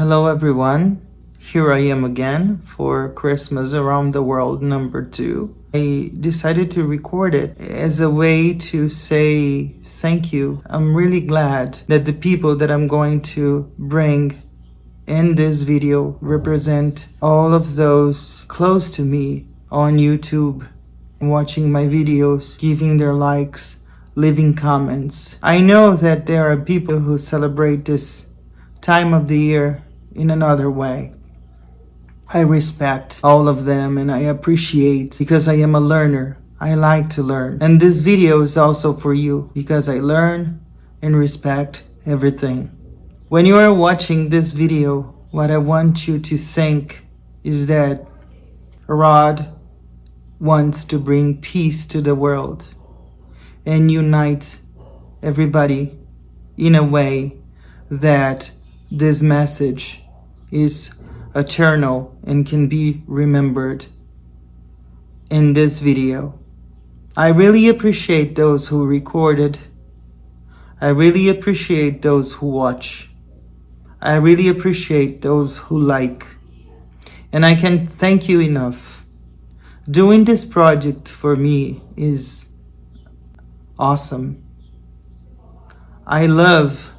Hello everyone, here I am again for Christmas Around the World number 2. I decided to record it as a way to say thank you. I'm really glad that the people that I'm going to bring in this video represent all of those close to me on YouTube, watching my videos, giving their likes, leaving comments. I know that there are people who celebrate this time of the year in another way. I respect all of them and I appreciate because I am a learner. I like to learn. And this video is also for you because I learn and respect everything. When you are watching this video, what I want you to think is that Rod wants to bring peace to the world and unite everybody in a way that this message is eternal and can be remembered in this video. I really appreciate those who recorded. I really appreciate those who watch. I really appreciate those who like. And I can't thank you enough. Doing this project for me is awesome. I love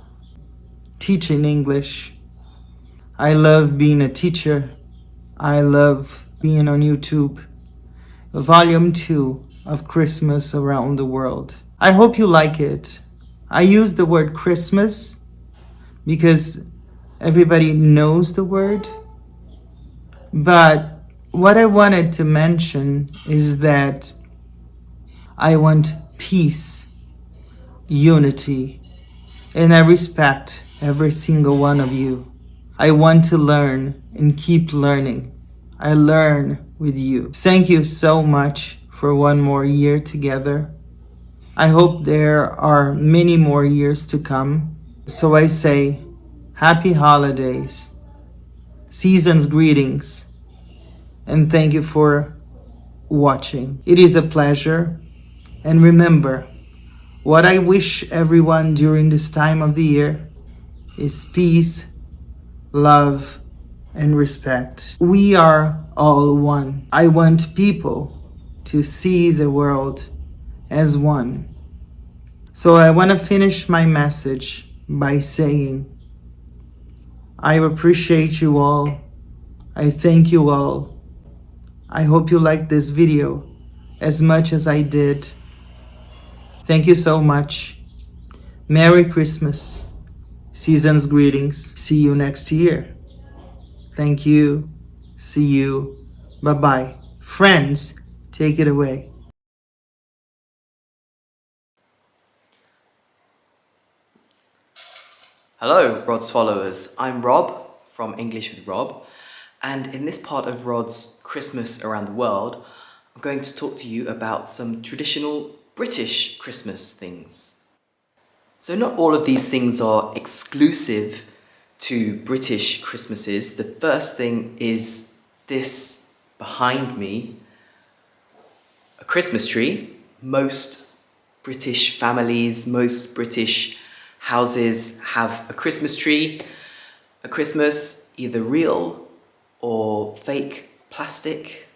teaching English. I love being a teacher. I love being on YouTube. Volume 2 of Christmas Around the World. I hope you like it. I use the word Christmas because everybody knows the word. But what I wanted to mention is that I want peace, unity, and I respect every single one of you. I want to learn and keep learning. I learn with you. Thank you so much for one more year together. I hope there are many more years to come. So I say, happy holidays, season's greetings, and thank you for watching. It is a pleasure. And remember, what I wish everyone during this time of the year is peace, love, and respect. We are all one. I want people to see the world as one. So I want to finish my message by saying, I appreciate you all. I thank you all. I hope you liked this video as much as I did. Thank you so much. Merry Christmas. Season's greetings. See you next year. Thank you. See you. Bye-bye. Friends, take it away. Hello, Rod's followers. I'm Rob from English with Rob, and in this part of Rod's Christmas Around the World, I'm going to talk to you about some traditional British Christmas things. So not all of these things are exclusive to British Christmases. The first thing is this behind me, a Christmas tree. Most British families, most British houses have a Christmas tree. A Christmas, either real or fake plastic.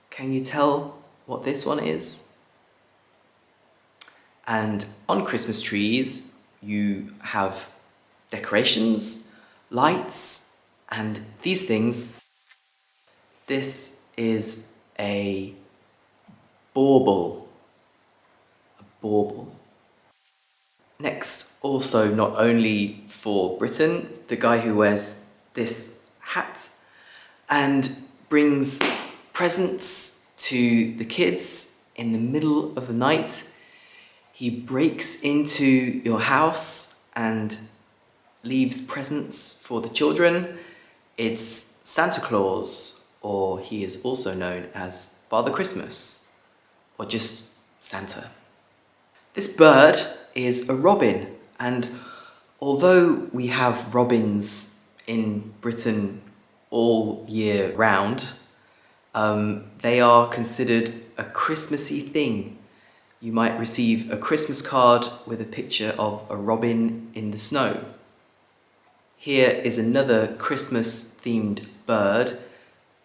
Can you tell what this one is? And on Christmas trees, you have decorations, lights, and these things. This is a bauble. A bauble. Next, also not only for Britain, the guy who wears this hat and brings presents to the kids in the middle of the night. He breaks into your house and leaves presents for the children. It's Santa Claus, or he is also known as Father Christmas, or just Santa. This bird is a robin, and although we have robins in Britain all year round, they are considered a Christmassy thing. You might receive a Christmas card with a picture of a robin in the snow. Here is another Christmas-themed bird.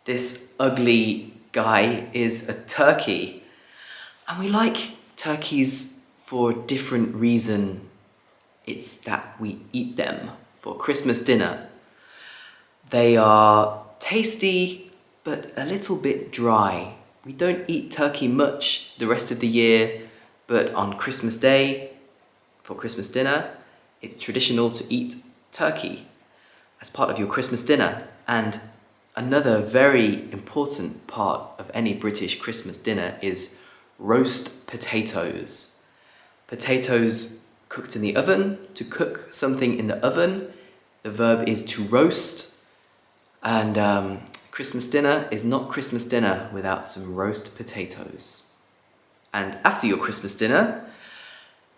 This ugly guy is a turkey. And we like turkeys for a different reason. It's that we eat them for Christmas dinner. They are tasty, but a little bit dry. We don't eat turkey much the rest of the year, but on Christmas Day, for Christmas dinner, it's traditional to eat turkey as part of your Christmas dinner. And another very important part of any British Christmas dinner is roast potatoes. Potatoes cooked in the oven. To cook something in the oven, the verb is to roast. And Christmas dinner is not Christmas dinner without some roast potatoes. And after your Christmas dinner,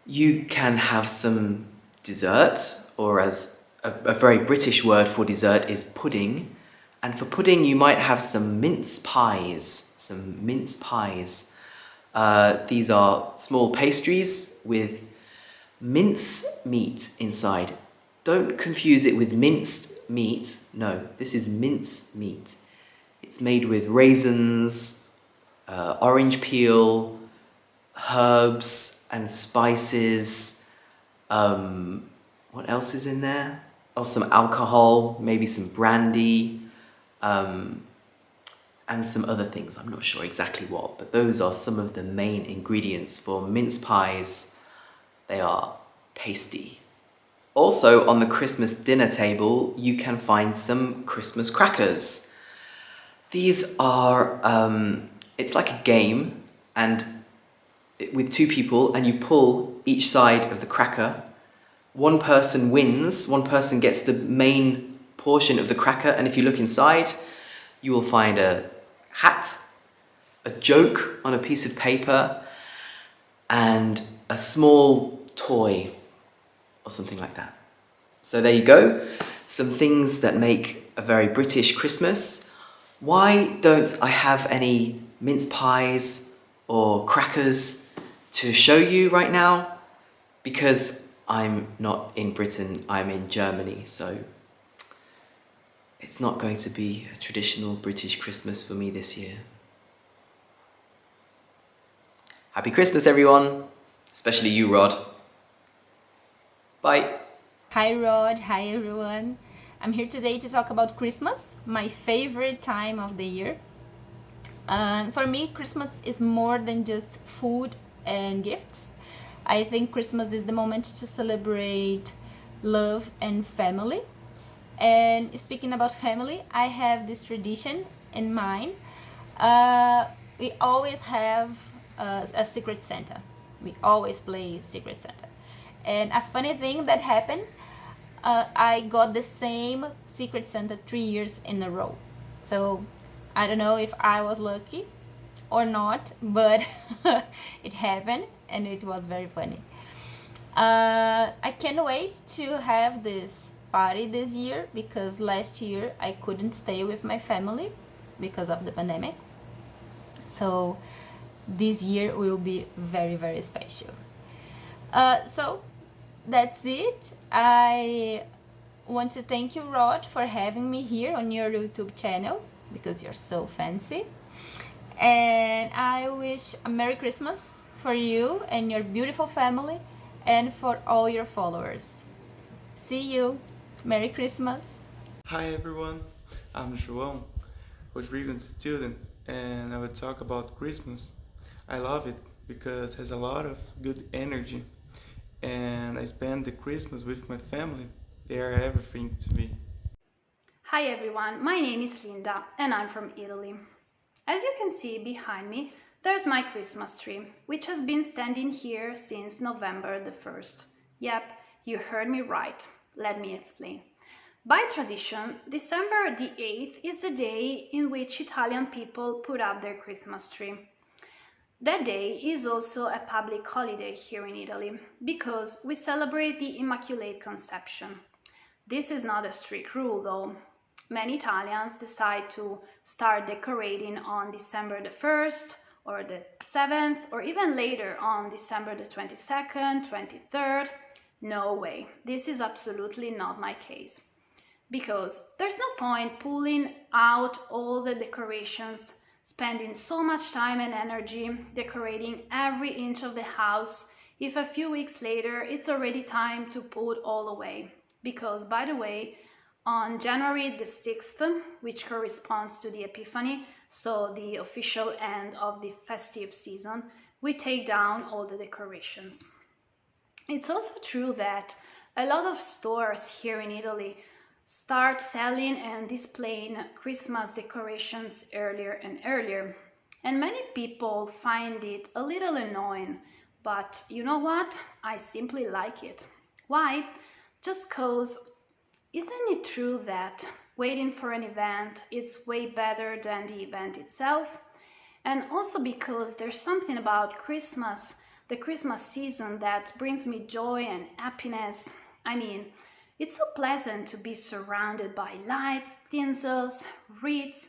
you can have some dessert, or as a very British word for dessert is pudding. And for pudding, you might have some mince pies. These are small pastries with mince meat inside. Don't confuse it with minced meat. No, this is mince meat. It's made with raisins, orange peel, herbs and spices. What else is in there? Oh, some alcohol, maybe some brandy, and some other things. I'm not sure exactly what, but those are some of the main ingredients for mince pies. They are tasty. Also, on the Christmas dinner table, you can find some Christmas crackers. These are, it's like a game, and with two people, and you pull each side of the cracker. One person wins, one person gets the main portion of the cracker, and if you look inside, you will find a hat, a joke on a piece of paper, and a small toy or something like that. So there you go, some things that make a very British Christmas. Why don't I have any mince pies or crackers to show you right now? Because I'm not in Britain, I'm in Germany, so it's not going to be a traditional British Christmas for me this year. Happy Christmas, everyone, especially you, Rod. Bye. Hi Rod, hi everyone. I'm here today to talk about Christmas, my favorite time of the year. For me, Christmas is more than just food and gifts. I think Christmas is the moment to celebrate love and family. And speaking about family, I have this tradition in mind. We always have a Secret Santa. We always play Secret Santa. And a funny thing that happened, I got the same Secret Santa 3 years in a row. So I don't know if I was lucky or not, but it happened and it was very funny. I can't wait to have this party this year because last year I couldn't stay with my family because of the pandemic. So this year will be very, very special. So that's it. I want to thank you, Rod, for having me here on your YouTube channel because you're so fancy. And I wish a Merry Christmas for you and your beautiful family and for all your followers. See you. Merry Christmas. Hi everyone, I'm João, Rodrigo's student, and I will talk about Christmas. I love it because it has a lot of good energy, and I spend the Christmas with my family. They are everything to me. Hi everyone, my name is Linda and I'm from Italy. As you can see behind me, there's my Christmas tree, which has been standing here since November the 1st. Yep, you heard me right. Let me explain. By tradition, December the 8th is the day in which Italian people put up their Christmas tree. That day is also a public holiday here in Italy because we celebrate the Immaculate Conception. This is not a strict rule though. Many Italians decide to start decorating on December the 1st or the 7th or even later on December the 22nd, 23rd. No way, this is absolutely not my case. because there's no point pulling out all the decorations, spending so much time and energy decorating every inch of the house if a few weeks later it's already time to put all away. Because, by the way, on January the 6th, which corresponds to the Epiphany, so the official end of the festive season, we take down all the decorations. It's also true that a lot of stores here in Italy start selling and displaying Christmas decorations earlier and earlier. And many people find it a little annoying, but you know what? I simply like it. Why? Just cause, isn't it true that waiting for an event is way better than the event itself? And also because there's something about Christmas, the Christmas season, that brings me joy and happiness. I mean, it's so pleasant to be surrounded by lights, tinsels, wreaths,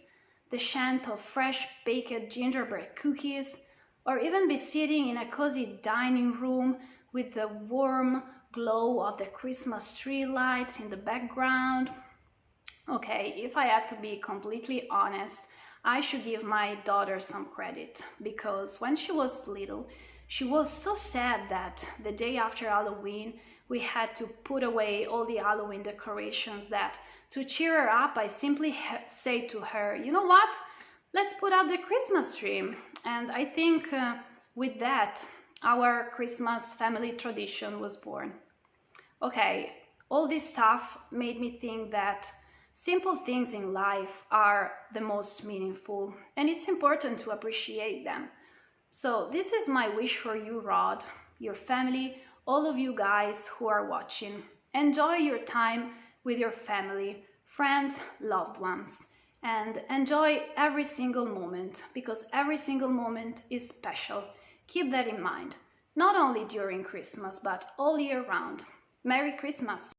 the scent of fresh baked gingerbread cookies, or even be sitting in a cozy dining room with the warm glow of the Christmas tree lights in the background. Okay, if I have to be completely honest, I should give my daughter some credit, because when she was little, she was so sad that the day after Halloween, we had to put away all the Halloween decorations that, to cheer her up, I simply say to her, you know what? Let's put up the Christmas tree. And I think with that, our Christmas family tradition was born. Okay, all this stuff made me think that simple things in life are the most meaningful, and it's important to appreciate them. So this is my wish for you, Rod, your family, all of you guys who are watching. Enjoy your time with your family, friends, loved ones, and enjoy every single moment, because every single moment is special. Keep that in mind, not only during Christmas, but all year round. Merry Christmas!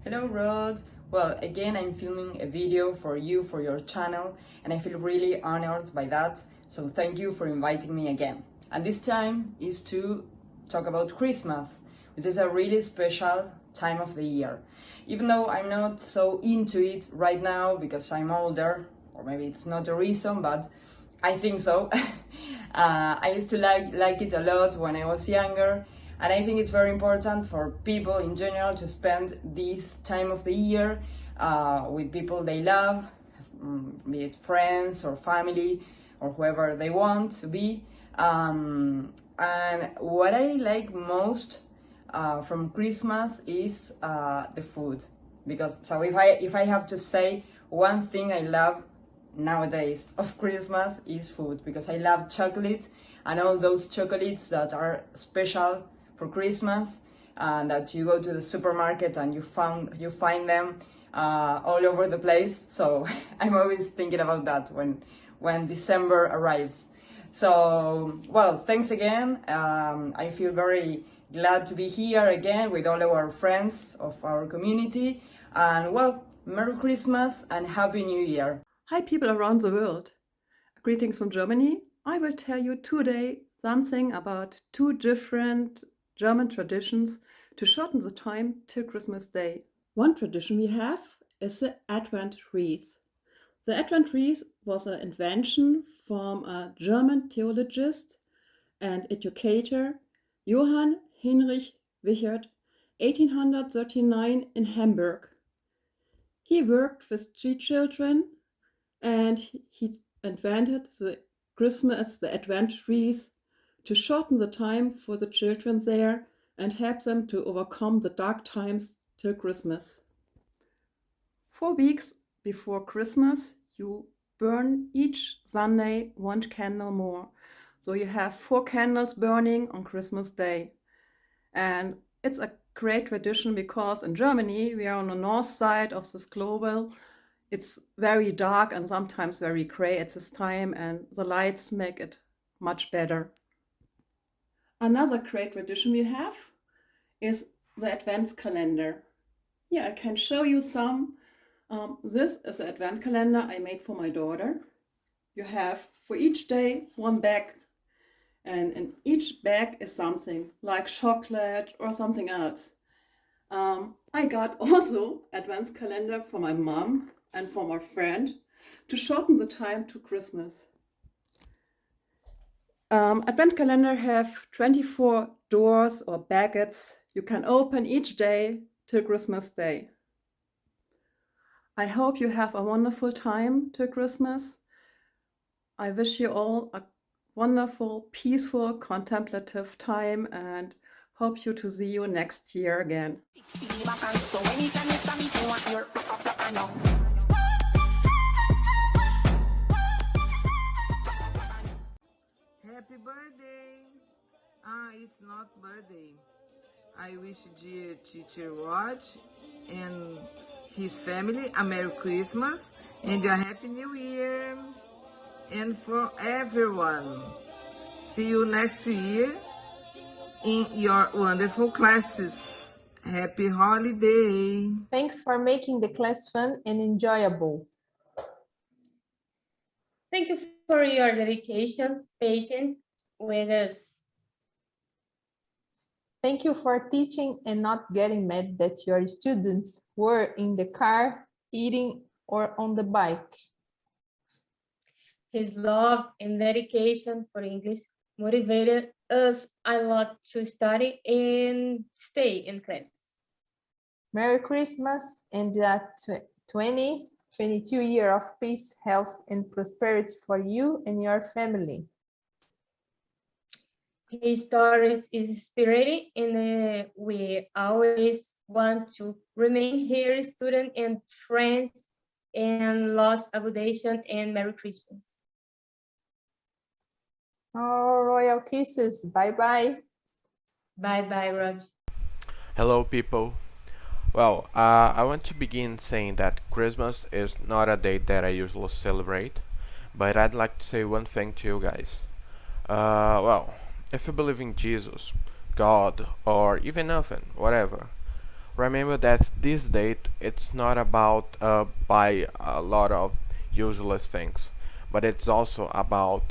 Hello Rod! Well, again I'm filming a video for you, for your channel, and I feel really honored by that, so thank you for inviting me again. And this time is to talk about Christmas, which is a really special time of the year. Even though I'm not so into it right now because I'm older, or maybe it's not a reason, but I think so. I used to like it a lot when I was younger, and I think it's very important for people in general to spend this time of the year with people they love, be it friends or family or whoever they want to be. And what I like most from Christmas is the food, because so if I have to say one thing I love nowadays of Christmas is food, because I love chocolate and all those chocolates that are special for Christmas and that you go to the supermarket and you find them all over the place. So I'm always thinking about that when December arrives. So, well, thanks again. I feel very glad to be here again with all our friends of our community. And well, Merry Christmas and Happy New Year. Hi people around the world. Greetings from Germany. I will tell you today something about two different German traditions to shorten the time till Christmas Day. One tradition we have is the Advent wreath. The Advent wreath was an invention from a German theologist and educator, Johann Heinrich Wichert, 1839 in Hamburg. He worked with street children and he invented the Advent wreath, to shorten the time for the children there and help them to overcome the dark times till Christmas. 4 weeks before Christmas, you burn each Sunday 1 candle more. So you have 4 candles burning on Christmas Day. And it's a great tradition because in Germany, we are on the north side of this global. It's very dark and sometimes very gray at this time, and the lights make it much better. Another great tradition we have is the Advent calendar. Here I can show you some. This is the Advent calendar I made for my daughter. You have for each day 1 bag, and in each bag is something like chocolate or something else. I got also advent calendar for my mom and for my friend to shorten the time to Christmas. Advent calendar have 24 doors or baskets you can open each day till Christmas Day. I hope you have a wonderful time till Christmas. I wish you all a wonderful, peaceful, contemplative time and hope you to see you next year again. Happy birthday! It's not birthday. I wish dear teacher Watch and his family a Merry Christmas and a Happy New Year. And for everyone, see you next year in your wonderful classes. Happy holiday! Thanks for making the class fun and enjoyable. Thank you for your dedication, patience with us. Thank you for teaching and not getting mad that your students were in the car, eating, or on the bike. His love and dedication for English motivated us a lot to study and stay in class. Merry Christmas and the 2022 year of peace, health, and prosperity for you and your family. His stories is inspiring, and we always want to remain here, student and friends, and lost accommodation and Merry Christmas. Oh, royal kisses. Bye-bye. Bye-bye, Rog. Hello, people. Well, I want to begin saying that Christmas is not a date that I usually celebrate, but I'd like to say one thing to you guys. Well, if you believe in Jesus, God, or even nothing, whatever, remember that this date it's not about buy a lot of useless things, but it's also about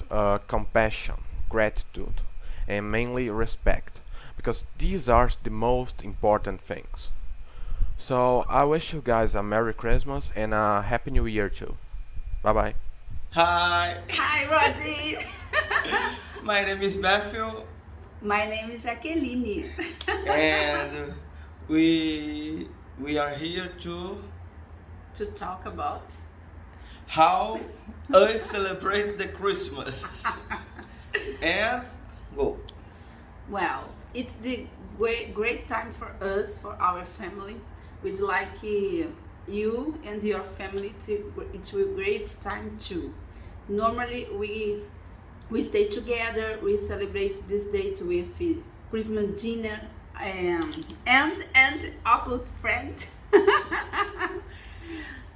compassion, gratitude, and mainly respect, because these are the most important things. So I wish you guys a Merry Christmas and a Happy New Year too. Bye bye. Hi, Hi, Roddy. my name is Matthew, My name is Jaqueline. and we are here To talk about how I celebrate the Christmas. And go. well, it's the great time for us, for our family. We'd like you and your family it's a great time too. Normally we stay together. We celebrate this date with Christmas dinner and occult friend.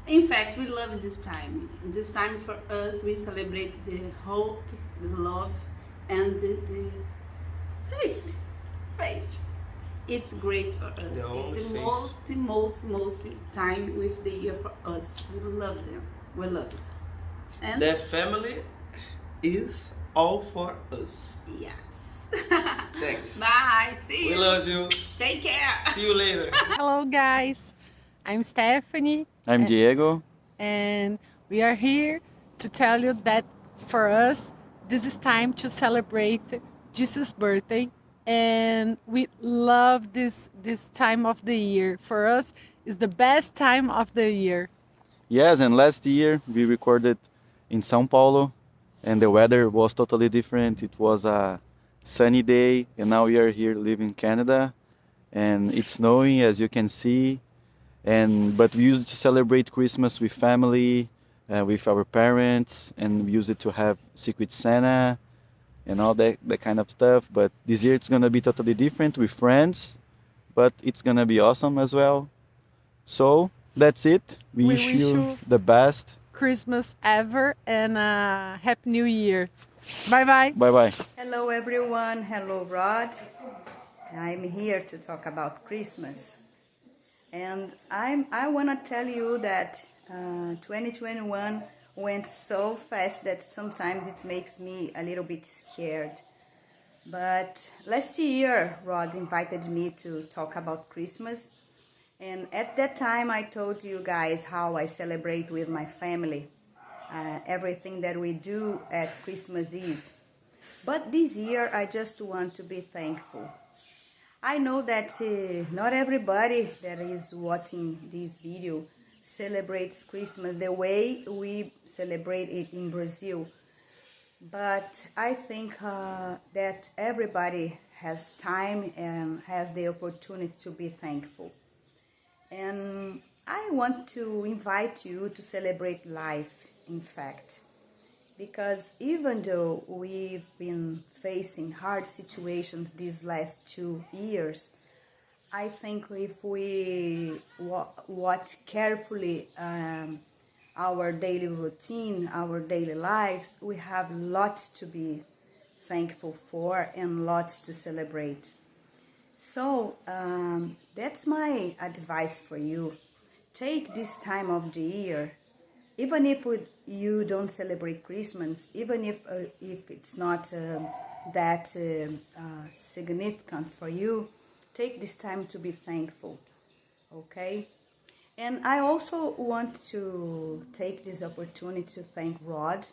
In fact, we love this time. This time for us, we celebrate the hope, the love, and the faith. It's great for us. It's the most time with the year for us. We love them. We love it. And The family is all for us. yes. Thanks. Bye. See We you. love you. Take care. See you later. Hello guys, I'm Stephanie. I'm Diego. And we are here to tell you that for us, this is time to celebrate Jesus' birthday. And we love this time of the year. For us, it's the best time of the year. Yes, and last year we recorded in São Paulo and the weather was totally different. It was a sunny day and now we are here living in Canada and it's snowing as you can see. But we used to celebrate Christmas with family, with our parents, and we used it to have Secret Santa and all that kind of stuff. But this year it's gonna be totally different with friends, but it's gonna be awesome as well. So that's it. We wish you the best Christmas ever and a Happy New Year. Bye bye. Bye bye. Hello everyone. Hello Rod. I'm here to talk about Christmas. And I want to tell you that 2021 went so fast that sometimes it makes me a little bit scared. But last year, Rod invited me to talk about Christmas. And at that time, I told you guys how I celebrate with my family, everything that we do at Christmas Eve. But this year, I just want to be thankful. I know that not everybody that is watching this video celebrates Christmas the way we celebrate it in Brazil. But I think that everybody has time and has the opportunity to be thankful. And I want to invite you to celebrate life, in fact. Because even though we've been facing hard situations these last 2 years, I think if we watch carefully our daily routine, our daily lives, we have lots to be thankful for and lots to celebrate. So that's my advice for you. Take this time of the year, even if you don't celebrate Christmas, even if it's not that significant for you, take this time to be thankful, okay? And I also want to take this opportunity to thank Rod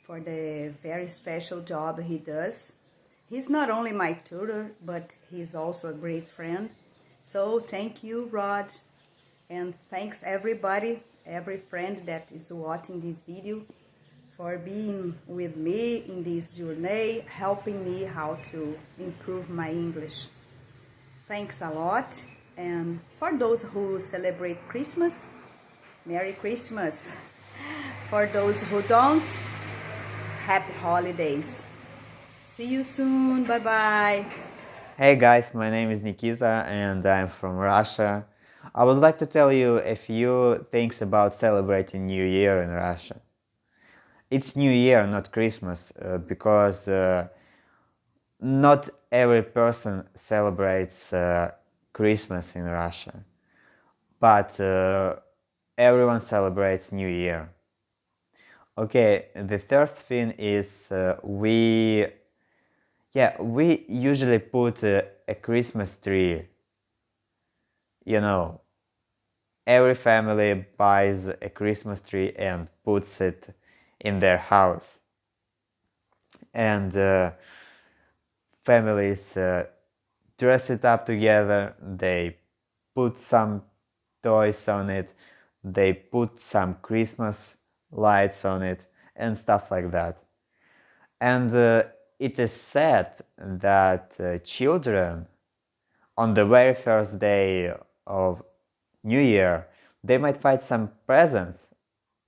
for the very special job he does. He's not only my tutor, but he's also a great friend. So thank you, Rod, and thanks everybody, every friend that is watching this video, for being with me in this journey, helping me how to improve my English. Thanks a lot. And for those who celebrate Christmas, Merry Christmas. For those who don't, Happy Holidays. See you soon. Bye-bye. Hey guys, my name is Nikita and I'm from Russia. I would like to tell you a few things about celebrating New Year in Russia. It's New Year, not Christmas, because not every person celebrates Christmas in Russia, but everyone celebrates New Year. Okay, the first thing is we usually put a Christmas tree. You know, every family buys a Christmas tree and puts it in their house. And families dress it up together, they put some toys on it, they put some Christmas lights on it, and stuff like that. And it is said that children, on the very first day of New Year, they might find some presents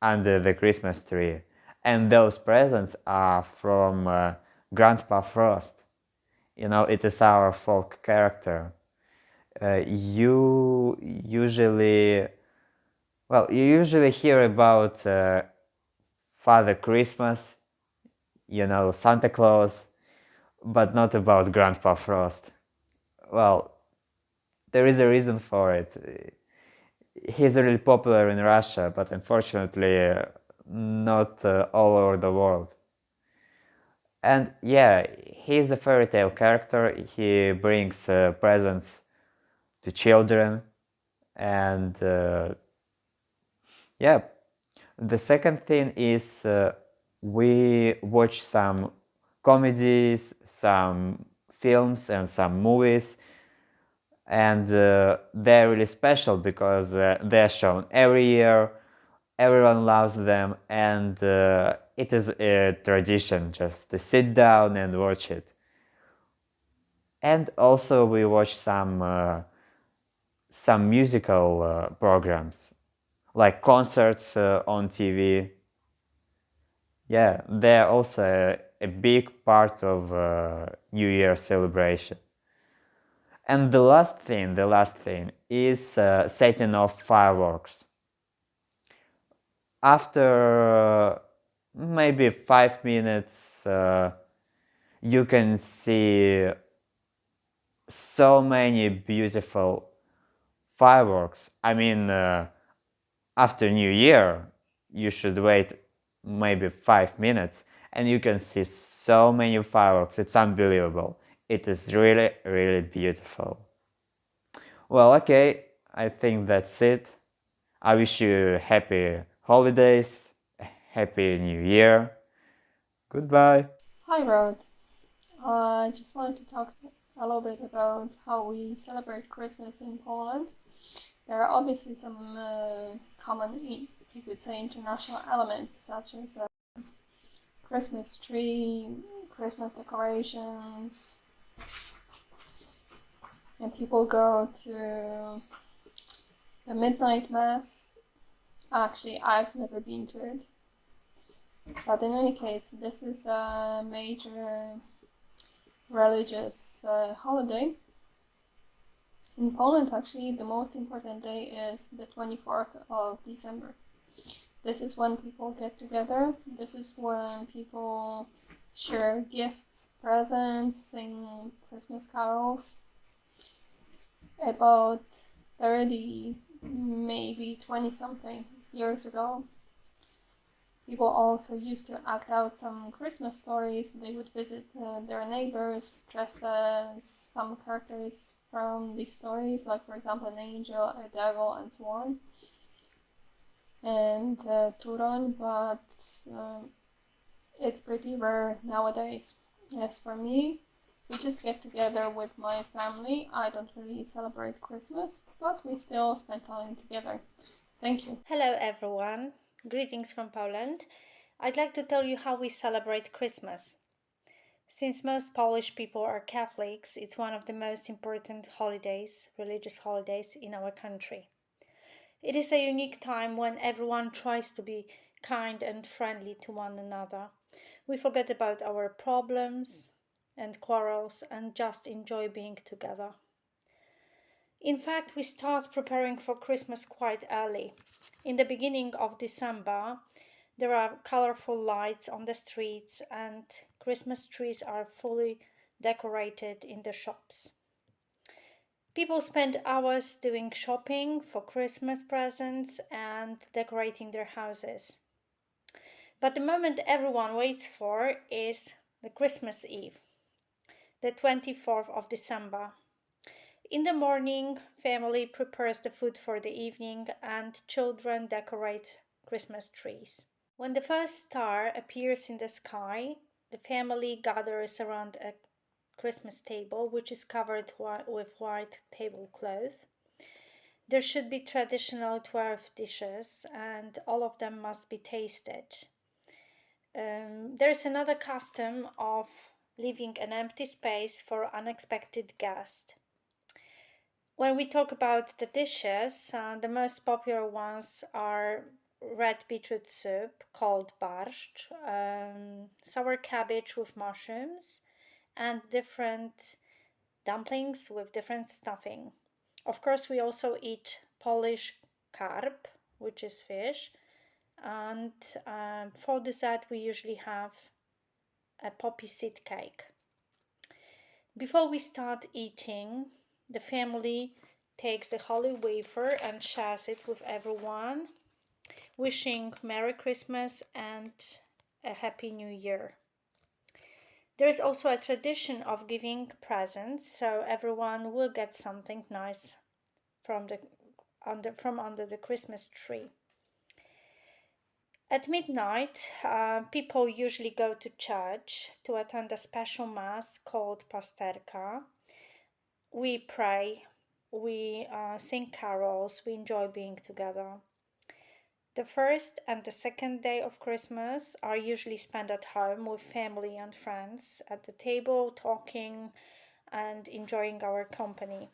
under the Christmas tree. And those presents are from Grandpa Frost. You know, it is our folk character. You usually hear about Father Christmas, you know, Santa Claus, but not about Grandpa Frost. Well, there is a reason for it. He's really popular in Russia, but unfortunately not all over the world. And yeah, he's a fairy tale character. He brings presents to children. And yeah, the second thing is we watch some comedies, some films and some movies. And they're really special because they're shown every year. Everyone loves them, and it is a tradition just to sit down and watch it. And also we watch some musical programs, like concerts on TV. Yeah, they're also a big part of New Year celebration. And the last thing is setting off fireworks. After maybe 5 minutes, you can see so many beautiful fireworks. I mean, after New Year, you should wait maybe 5 minutes and you can see so many fireworks. It's unbelievable. It is really, really beautiful. Well, okay, I think that's it. I wish you happy holidays, happy new year. Goodbye. Hi, Rod. I just wanted to talk a little bit about how we celebrate Christmas in Poland. There are obviously some common, you could say, international elements such as Christmas tree, Christmas decorations, and people go to the midnight mass. Actually, I've never been to it. But in any case, this is a major religious holiday. In Poland, actually, the most important day is the 24th of December. This is when people get together. This is when people share gifts, presents, sing Christmas carols. About 30, maybe 20 something years ago, people also used to act out some Christmas stories. They would visit their neighbors, dress as some characters from these stories, like for example an angel, a devil, and so on, and Turon, but it's pretty rare nowadays. As for me, we just get together with my family. I don't really celebrate Christmas, but we still spend time together. Thank you. Hello everyone, greetings from Poland. I'd like to tell you how we celebrate Christmas. Since most Polish people are Catholics, it's one of the most important holidays, religious holidays in our country. It is a unique time when everyone tries to be kind and friendly to one another. We forget about our problems and quarrels and just enjoy being together. In fact, we start preparing for Christmas quite early. In the beginning of December, there are colorful lights on the streets and Christmas trees are fully decorated in the shops. People spend hours doing shopping for Christmas presents and decorating their houses. But the moment everyone waits for is the Christmas Eve, the 24th of December. In the morning, family prepares the food for the evening and children decorate Christmas trees. When the first star appears in the sky, the family gathers around a Christmas table, which is covered with white tablecloth. There should be traditional 12 dishes, and all of them must be tasted. There is another custom of leaving an empty space for unexpected guests. When we talk about the dishes, the most popular ones are red beetroot soup called barszcz, sour cabbage with mushrooms, and different dumplings with different stuffing. Of course, we also eat Polish carp, which is fish, and for dessert we usually have a poppy seed cake. Before we start eating, the family takes the holy wafer and shares it with everyone, wishing Merry Christmas and a Happy New Year. There is also a tradition of giving presents, so everyone will get something nice from under the Christmas tree. At midnight, people usually go to church to attend a special mass called pasterka. We pray, we sing carols, we enjoy being together. The first and the second day of Christmas are usually spent at home with family and friends at the table, talking and enjoying our company.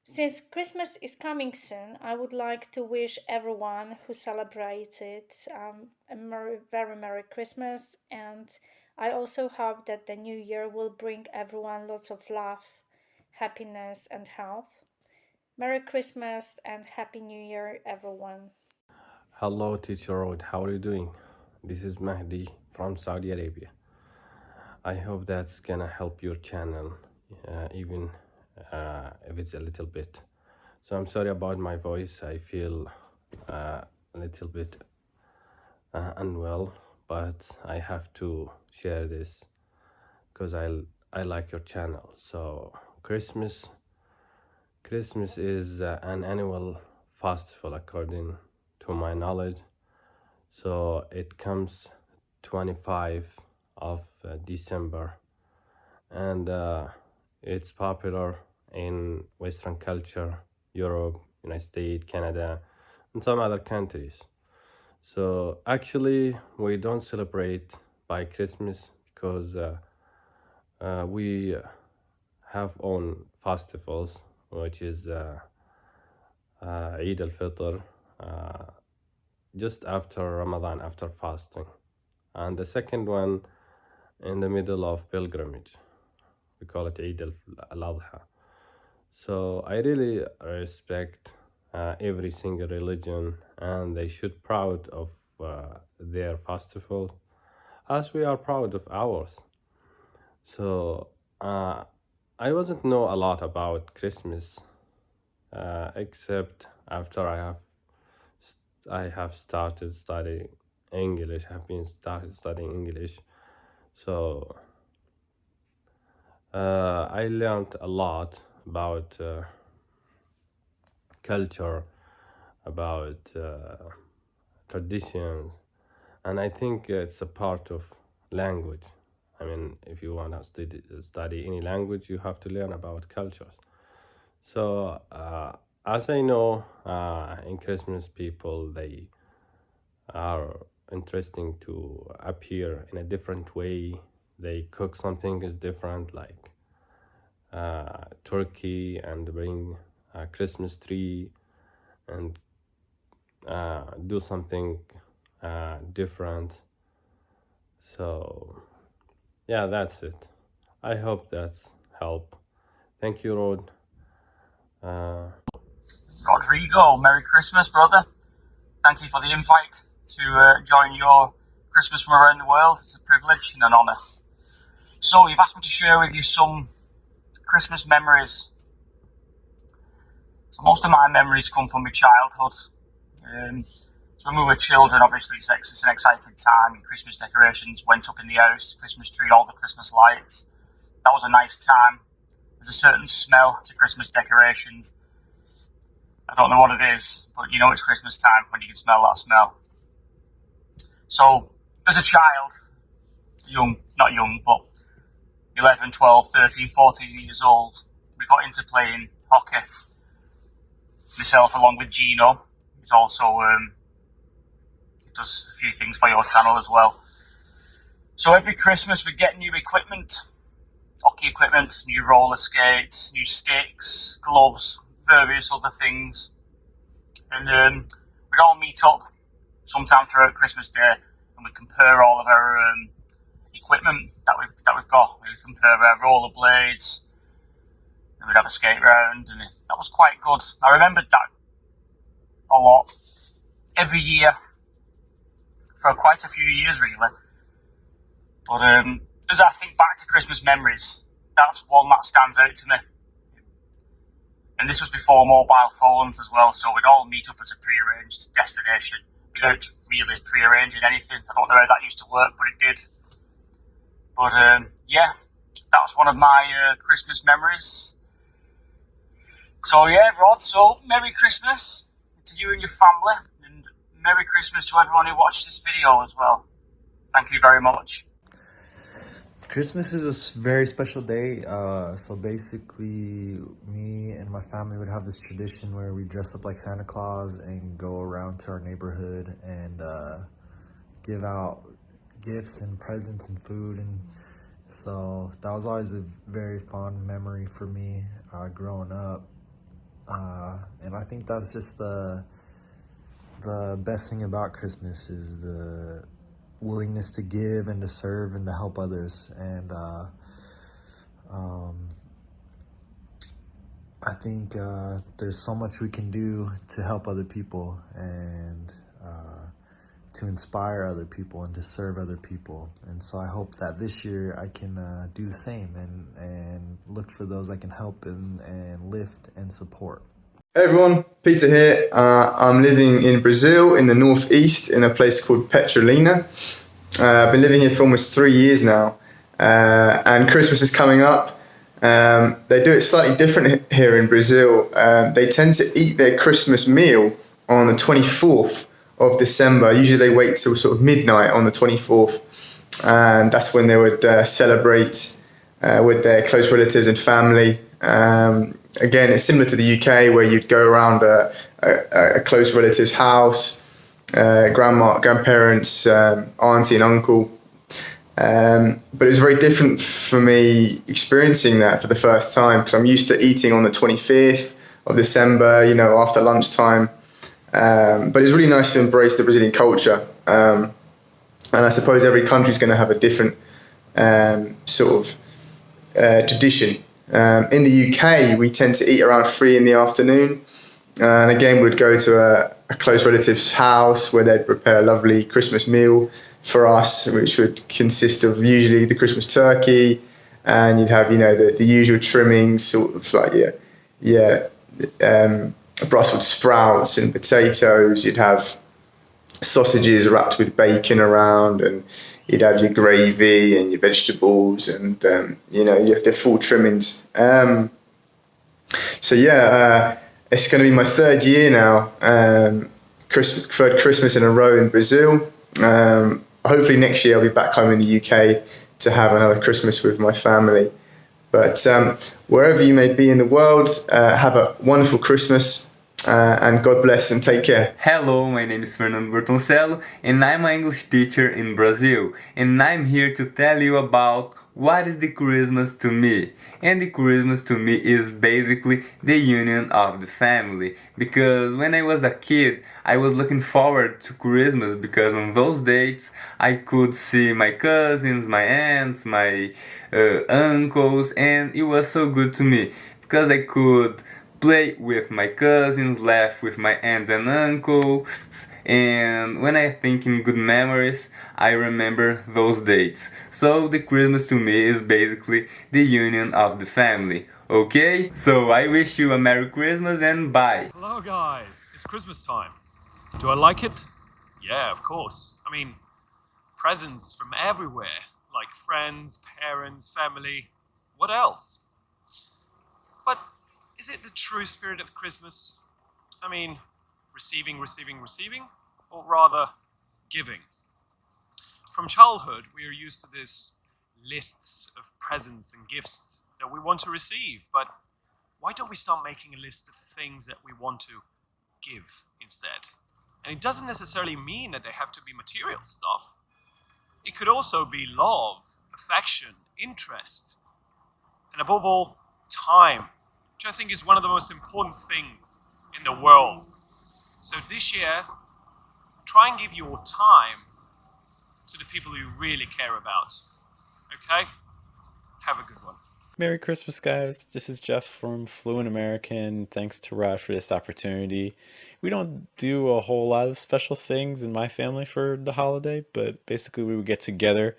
Since Christmas is coming soon, I would like to wish everyone who celebrates it a very Merry Christmas, and I also hope that the new year will bring everyone lots of love, happiness and health. Merry Christmas and Happy New Year, everyone. Hello, Teacher Road. How are you doing? This is Mahdi from Saudi Arabia. I hope that's gonna help your channel, even if it's a little bit. So I'm sorry about my voice. I feel a little bit unwell, but I have to share this because I like your channel. So Christmas Christmas is an annual festival according to my knowledge. So it comes 25 of December, and it's popular in Western culture, Europe, United States, Canada, and some other countries. So actually, we don't celebrate by Christmas because we have own festivals, which is Eid al-Fitr, just after Ramadan, after fasting, and the second one in the middle of pilgrimage. We call it Eid al-Adha. So I really respect every single religion, and they should proud of their festival, as we are proud of ours. So I wasn't know a lot about Christmas, except after I have started studying English. Have been started studying English, so I learned a lot about culture, about traditions, and I think it's a part of language. I mean, if you want to study any language, you have to learn about cultures. So as I know, in Christmas, people, they are interesting to appear in a different way. They cook something is different, like turkey, and bring a Christmas tree, and do something different. So yeah, that's it. I hope that's help. Thank you, Rod. Rodrigo, Merry Christmas, brother. Thank you for the invite to join your Christmas from around the world. It's a privilege and an honour. So you've asked me to share with you some Christmas memories. So most of my memories come from my childhood. So when we were children, obviously it's an exciting time. Christmas decorations went up in the house, Christmas tree, all the Christmas lights. That was a nice time. There's a certain smell to Christmas decorations. I don't know what it is, but you know it's Christmas time when you can smell that smell. So as a child, not young, but 11, 12, 13, 14 years old, we got into playing hockey. Myself along with Gino, who's also does a few things for your channel as well. So every Christmas we get new equipment, hockey equipment, new roller skates, new sticks, gloves, various other things. And we'd all meet up sometime throughout Christmas Day, and we'd compare all of our equipment that we've got. We'd compare our rollerblades, and we'd have a skate round, and that was quite good. I remembered that a lot. Every year, for quite a few years really. But as I think back to Christmas memories, that's one that stands out to me. And this was before mobile phones as well, so we'd all meet up at a pre-arranged destination without really pre-arranging anything. I don't know how that used to work, but it did. But yeah, that was one of my Christmas memories. So yeah, Rod, so Merry Christmas to you and your family, and Merry Christmas to everyone who watches this video as well. Thank you very much. Christmas is a very special day. So basically, me and my family would have this tradition where we dress up like Santa Claus and go around to our neighborhood and give out gifts and presents and food. And so that was always a very fond memory for me growing up. And I think that's just the best thing about Christmas is the willingness to give and to serve and to help others. And I think there's so much we can do to help other people and to inspire other people and to serve other people. And so I hope that this year I can do the same and look for those I can help and lift and support. Hey everyone, Peter here. I'm living in Brazil in the northeast in a place called Petrolina. I've been living here for almost 3 years now, and Christmas is coming up, They do it slightly different here in Brazil. They tend to eat their Christmas meal on the 24th of December. Usually they wait till sort of midnight on the 24th, and that's when they would celebrate with their close relatives and family. Again, it's similar to the UK, where you'd go around a close relative's house, grandma, grandparents, auntie and uncle. But it was very different for me experiencing that for the first time, because I'm used to eating on the 25th of December, you know, after lunchtime. But it's really nice to embrace the Brazilian culture. And I suppose every country is going to have a different sort of tradition. In the UK, we tend to eat around 3 in the afternoon. And again, we'd go to a close relative's house where they'd prepare a lovely Christmas meal for us, which would consist of usually the Christmas turkey, and you'd have, you know, the usual trimmings, sort of like Brussels sprouts and potatoes. You'd have sausages wrapped with bacon around, and you'd have your gravy and your vegetables, and you know, you have the full trimmings. So yeah, it's going to be my 3rd year now, third Christmas in a row in Brazil. Hopefully next year I'll be back home in the UK to have another Christmas with my family. But wherever you may be in the world, have a wonderful Christmas, and God bless and take care. Hello, my name is Fernando Bertoncello and I'm an English teacher in Brazil, and I'm here to tell you about what is the Christmas to me. And the Christmas to me is basically the union of the family, because when I was a kid I was looking forward to Christmas, because on those dates I could see my cousins, my aunts, my uncles, and it was so good to me because I could play with my cousins, laugh with my aunts and uncles, and when I think in good memories, I remember those dates. So the Christmas to me is basically the union of the family, okay? So I wish you a Merry Christmas and bye! Hello guys, it's Christmas time. Do I like it? Yeah, of course. I mean, presents from everywhere, like friends, parents, family, what else? But is it the true spirit of Christmas? I mean, receiving, or rather, giving? From childhood, we are used to these lists of presents and gifts that we want to receive, but why don't we start making a list of things that we want to give instead? And it doesn't necessarily mean that they have to be material stuff. It could also be love, affection, interest, and above all, time, which I think is one of the most important things in the world. So this year, try and give your time to the people you really care about. Okay? Have a good one. Merry Christmas, guys. This is Jeff from Fluent American. Thanks to Rod for this opportunity. We don't do a whole lot of special things in my family for the holiday, but basically we would get together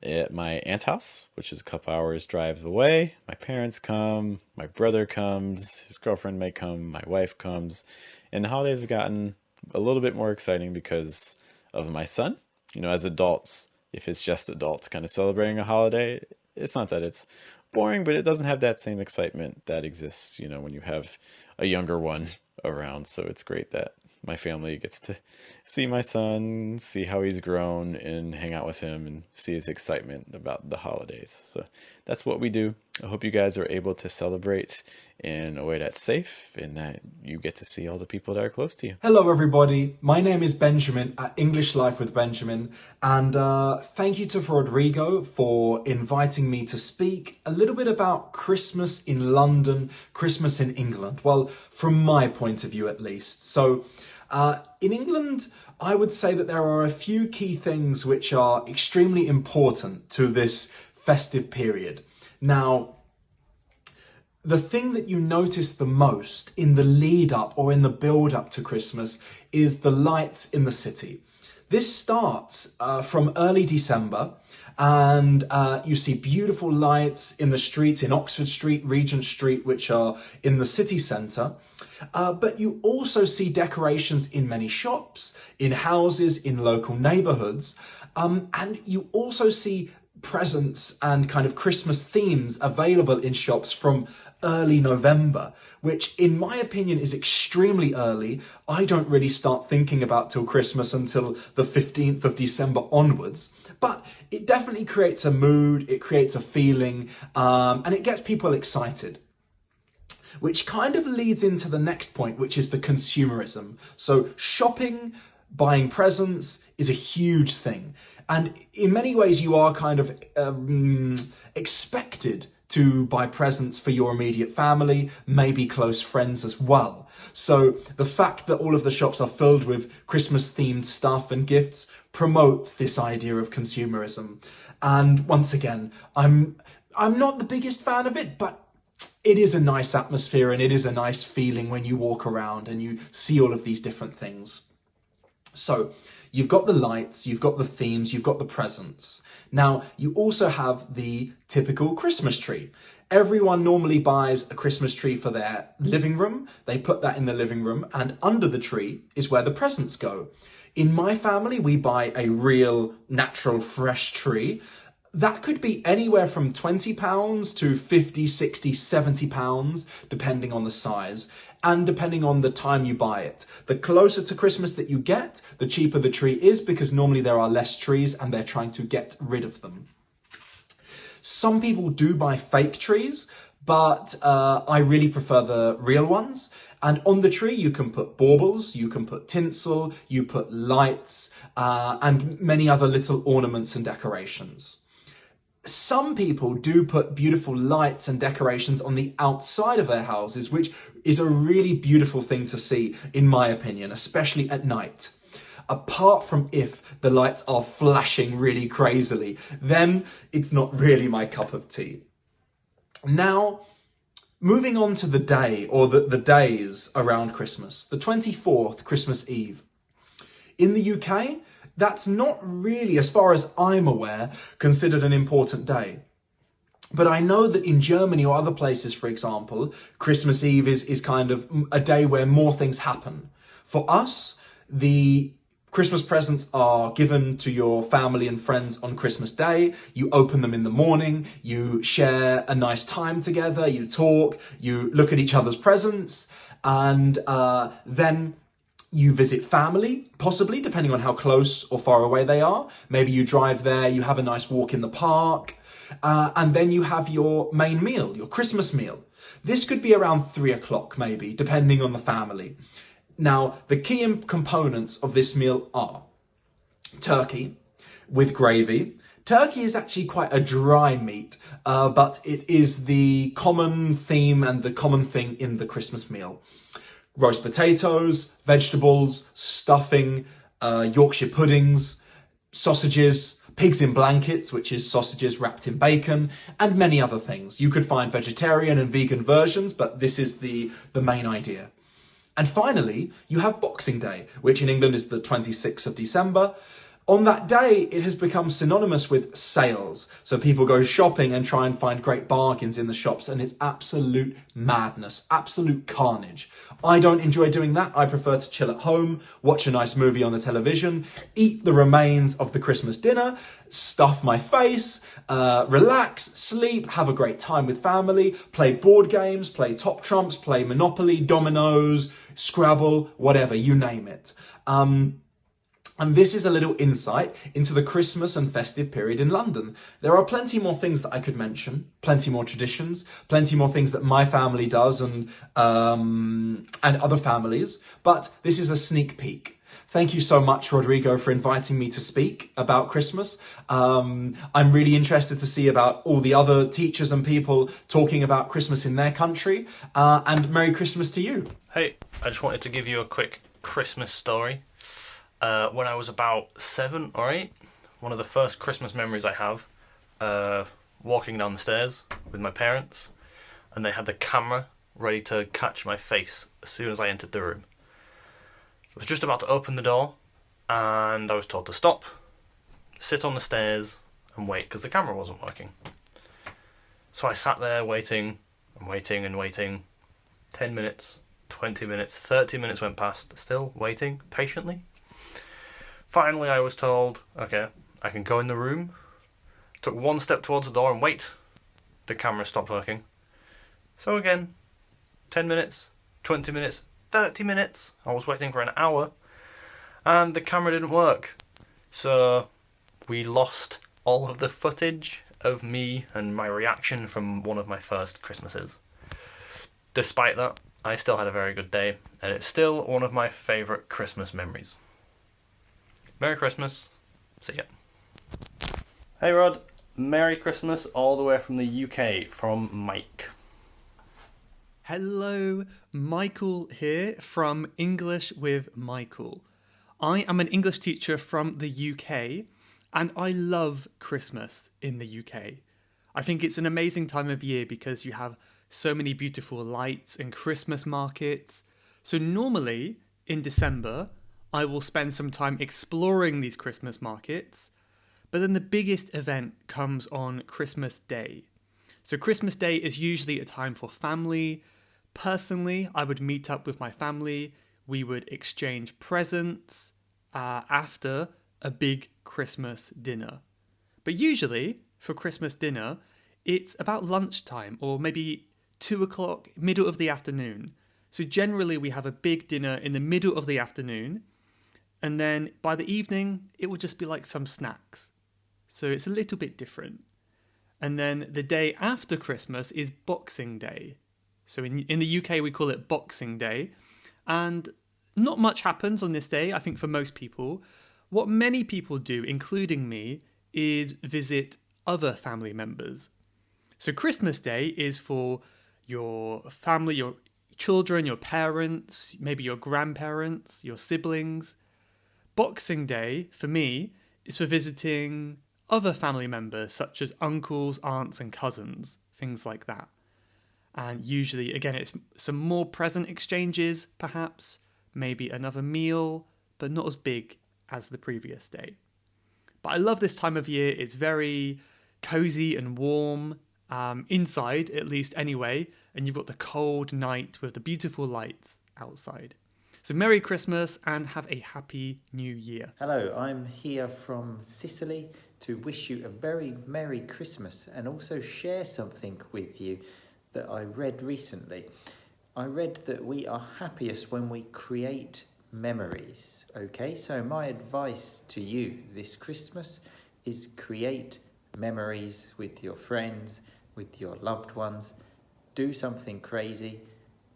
at my aunt's house, which is a couple hours drive away. My parents come, my brother comes, his girlfriend may come, my wife comes, and the holidays have gotten a little bit more exciting because of my son. You know, as adults, if it's just adults kind of celebrating a holiday, it's not that it's boring, but it doesn't have that same excitement that exists, you know, when you have a younger one around. So it's great that my family gets to see my son, see how he's grown, and hang out with him and see his excitement about the holidays. So that's what we do. I hope you guys are able to celebrate in a way that's safe and that you get to see all the people that are close to you. Hello everybody, my name is Benjamin at English Life with Benjamin, and thank you to Rodrigo for inviting me to speak a little bit about Christmas in London, Christmas in England. Well, from my point of view at least. So in England, I would say that there are a few key things which are extremely important to this festive period. Now, the thing that you notice the most in the lead up or in the build up to Christmas is the lights in the city. This starts from early December, and you see beautiful lights in the streets, in Oxford Street, Regent Street, which are in the city centre. But you also see decorations in many shops, in houses, in local neighbourhoods, and you also see presents and kind of Christmas themes available in shops from early November, which in my opinion is extremely early. I don't really start thinking about till Christmas until the 15th of December onwards, but it definitely creates a mood, it creates a feeling, and it gets people excited. Which kind of leads into the next point, which is the consumerism. So shopping, buying presents is a huge thing. And in many ways, you are kind of expected to buy presents for your immediate family, maybe close friends as well. So the fact that all of the shops are filled with Christmas themed stuff and gifts promotes this idea of consumerism. And once again, I'm not the biggest fan of it, but it is a nice atmosphere and it is a nice feeling when you walk around and you see all of these different things. So you've got the lights, you've got the themes, you've got the presents. Now, you also have the typical Christmas tree. Everyone normally buys a Christmas tree for their living room. They put that in the living room, and under the tree is where the presents go. In my family, we buy a real, natural, fresh tree. That could be anywhere from £20 to £50, £60, £70, depending on the size and depending on the time you buy it. The closer to Christmas that you get, the cheaper the tree is, because normally there are less trees and they're trying to get rid of them. Some people do buy fake trees, but I really prefer the real ones. And on the tree, you can put baubles, you can put tinsel, you put lights, and many other little ornaments and decorations. Some people do put beautiful lights and decorations on the outside of their houses, which is a really beautiful thing to see, in my opinion, especially at night. Apart from if the lights are flashing really crazily, then it's not really my cup of tea. Now, moving on to the day, or the days around Christmas, the 24th, Christmas Eve. In the UK, that's not really, as far as I'm aware, considered an important day. But I know that in Germany or other places, for example, Christmas Eve is kind of a day where more things happen. For us, the Christmas presents are given to your family and friends on Christmas Day. You open them in the morning, you share a nice time together, you talk, you look at each other's presents, and then you visit family, possibly, depending on how close or far away they are. Maybe you drive there, you have a nice walk in the park, and then you have your main meal, your Christmas meal. This could be around 3 o'clock, maybe, depending on the family. Now, the key components of this meal are turkey with gravy. Turkey is actually quite a dry meat, but it is the common theme and the common thing in the Christmas meal. Roast potatoes, vegetables, stuffing, Yorkshire puddings, sausages, pigs in blankets, which is sausages wrapped in bacon, and many other things. You could find vegetarian and vegan versions, but this is the main idea. And finally, you have Boxing Day, which in England is the 26th of December. On that day, it has become synonymous with sales. So people go shopping and try and find great bargains in the shops, and it's absolute madness, absolute carnage. I don't enjoy doing that. I prefer to chill at home, watch a nice movie on the television, eat the remains of the Christmas dinner, stuff my face, relax, sleep, have a great time with family, play board games, play Top Trumps, play Monopoly, Dominoes, Scrabble, whatever, you name it. And this is a little insight into the Christmas and festive period in London. There are plenty more things that I could mention, plenty more traditions, plenty more things that my family does and other families, but this is a sneak peek. Thank you so much, Rodrigo, for inviting me to speak about Christmas. I'm really interested to see about all the other teachers and people talking about Christmas in their country, and Merry Christmas to you. Hey, I just wanted to give you a quick Christmas story. When I was about 7 or 8, one of the first Christmas memories I have, walking down the stairs with my parents, and they had the camera ready to catch my face as soon as I entered the room. I was just about to open the door, and I was told to stop, sit on the stairs, and wait, because the camera wasn't working. So I sat there waiting, and waiting, and waiting. 10 minutes, 20 minutes, 30 minutes went past, still waiting, patiently. Finally, I was told, okay, I can go in the room, Took one step towards the door and wait, the camera stopped working. So again, 10 minutes, 20 minutes, 30 minutes. I was waiting for an hour and the camera didn't work. So we lost all of the footage of me and my reaction from one of my first Christmases. Despite that, I still had a very good day, and it's still one of my favourite Christmas memories. Merry Christmas. See ya. Hey Rod, Merry Christmas all the way from the UK, from Mike. Hello, Michael here from English with Michael. I am an English teacher from the UK, and I love Christmas in the UK. I think it's an amazing time of year because you have so many beautiful lights and Christmas markets. So normally in December, I will spend some time exploring these Christmas markets, but then the biggest event comes on Christmas Day. So Christmas Day is usually a time for family. Personally, I would meet up with my family. We would exchange presents after a big Christmas dinner. But usually, for Christmas dinner, it's about lunchtime or maybe 2 o'clock, middle of the afternoon. So generally we have a big dinner in the middle of the afternoon, and then by the evening, it will just be like some snacks. So it's a little bit different. And then the day after Christmas is Boxing Day. So in the UK, we call it Boxing Day. And not much happens on this day, I think, for most people. What many people do, including me, is visit other family members. So Christmas Day is for your family, your children, your parents, maybe your grandparents, your siblings. Boxing Day, for me, is for visiting other family members, such as uncles, aunts, and cousins, things like that. And usually, again, it's some more present exchanges, perhaps, maybe another meal, but not as big as the previous day. But I love this time of year. It's very cozy and warm, inside at least anyway, and you've got the cold night with the beautiful lights outside. So Merry Christmas and have a Happy New Year. Hello, I'm here from Sicily to wish you a very Merry Christmas and also share something with you that I read recently. I read that we are happiest when we create memories. Okay, so my advice to you this Christmas is create memories with your friends, with your loved ones. Do something crazy,